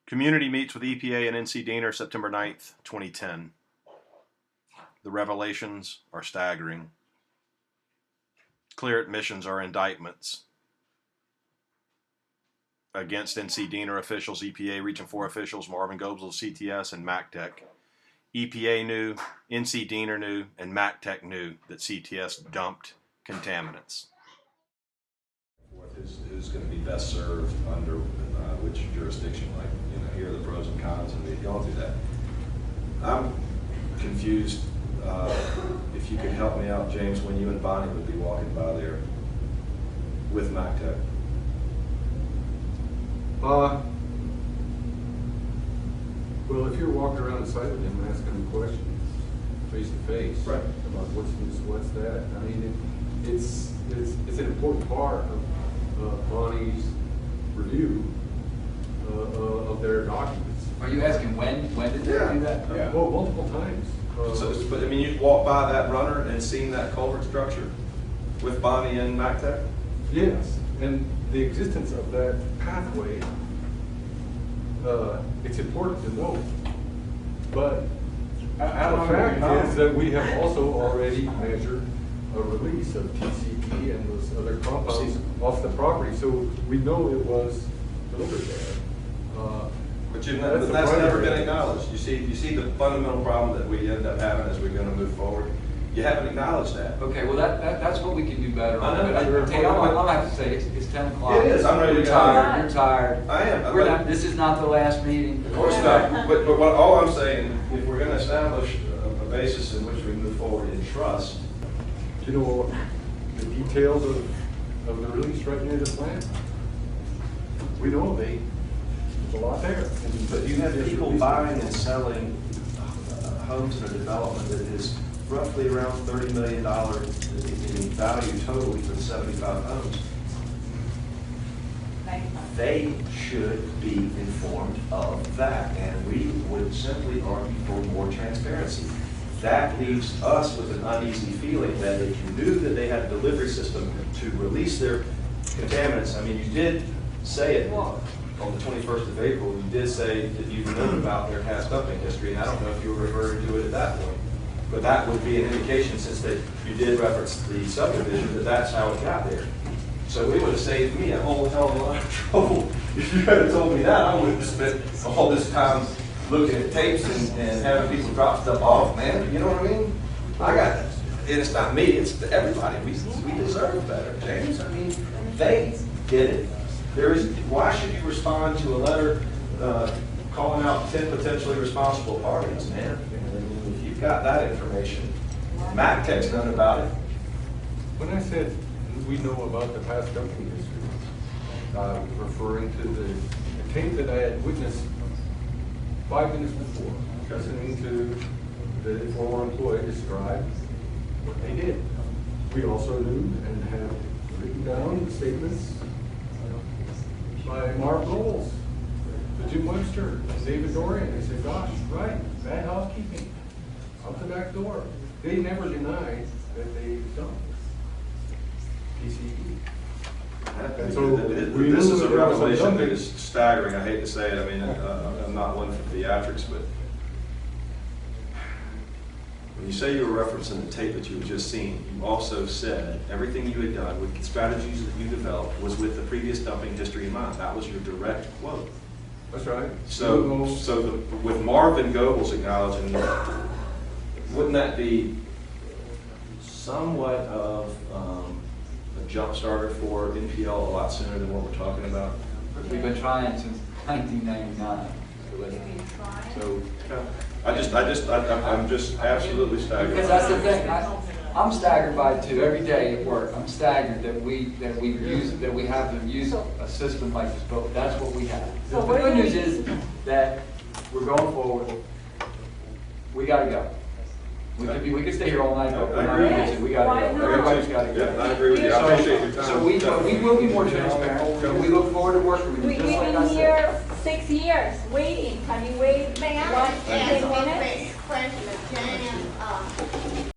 Community meets with EPA and NCDENR September 9th, 2010. The revelations are staggering. Clear admissions are indictments against NCDENR officials, EPA Region 4 officials, Marvin Gobles of CTS, and MACTEC. EPA knew, NCDENR knew, and MACTEC knew that CTS dumped contaminants. Who's going to be best served under which jurisdiction? Like, here are the pros and cons, and we've gone through that. I'm confused. If you could help me out, James, when you and Bonnie would be walking by there with MACTEC. Well, if you're walking around the site with him and asking him questions face to face, right, about what's this, what's that, I mean, it's an important part of Bonnie's review of their documents. Are you asking when did they do that? Yeah. Well, multiple times. But I mean, you walk by that runner and seen that culvert structure with Bonnie and MACTEC? Yes, and the existence of that pathway, it's important to know. But the fact is that we have also already measured a release of TCE and those other compounds off the property, so we know it was delivered there. But that's never been acknowledged. You see the fundamental problem that we end up having as we're going to move forward. You haven't acknowledged that. Okay, well that's what we can do better on. I know. But I'll have to say it's 10 o'clock. It is. I'm ready to go. You're tired. I am. This is not the last meeting. Of course not. But all I'm saying, if we're going to establish a basis in which we move forward in trust. Do you know the details of the release right near the plant? We know there's a lot there. But you have people buying and selling homes in a development that is roughly around $30 million in value totally for the 75 homes. They should be informed of that, and we would simply argue for more transparency. That leaves us with an uneasy feeling that if you knew that they had a delivery system to release their contaminants, I mean, you did say it on the 21st of April, you did say that you've known about their past dumping history, and I don't know if you were referring to it at that point. But that would be an indication, since that you did reference the subdivision, that that's how it got there. So it would have saved me a whole hell of a lot of trouble. If you had told me that, I would have spent all this time looking at tapes and having people drop stuff off, man. You know what I mean? And it's not me, it's everybody. We deserve better, James. I mean, they get it. Why should you respond to a letter calling out 10 potentially responsible parties, man? If you've got that information, MACTEC's known about it. When I said we know about the past dumping history, referring to the tape that I had witnessed 5 minutes before, listening to the former employee describe what they did. We also knew and have written down the statements by Marvin Gobles, to Jim Webster, David Dorian. They said, gosh, right, bad housekeeping, out the back door. They never denied that they dumped PCE. So this is a revelation that is staggering. I hate to say it. I mean, I'm not one for theatrics, but when you say you were referencing the tape that you had just seen, you also said everything you had done with the strategies that you developed was with the previous dumping history in mind. That was your direct quote. That's right. So with Marvin Gobles acknowledging that, wouldn't that be somewhat of a jump starter for NPL a lot sooner than what we're talking about? We've been trying since 1999. So I'm just absolutely staggered. Because that's the thing. I'm staggered by it too. Every day at work, I'm staggered that we have to use a system like this. But that's what we have. The good news is that we're going forward. We got to go. We could stay here all night, but we got to go. Everybody's got to go. Yeah, I agree with you. I appreciate your time. So we will be more transparent. We look forward to working with you. We've been here 6 years waiting. Can you wait? May I ask 10 one minutes? question, James?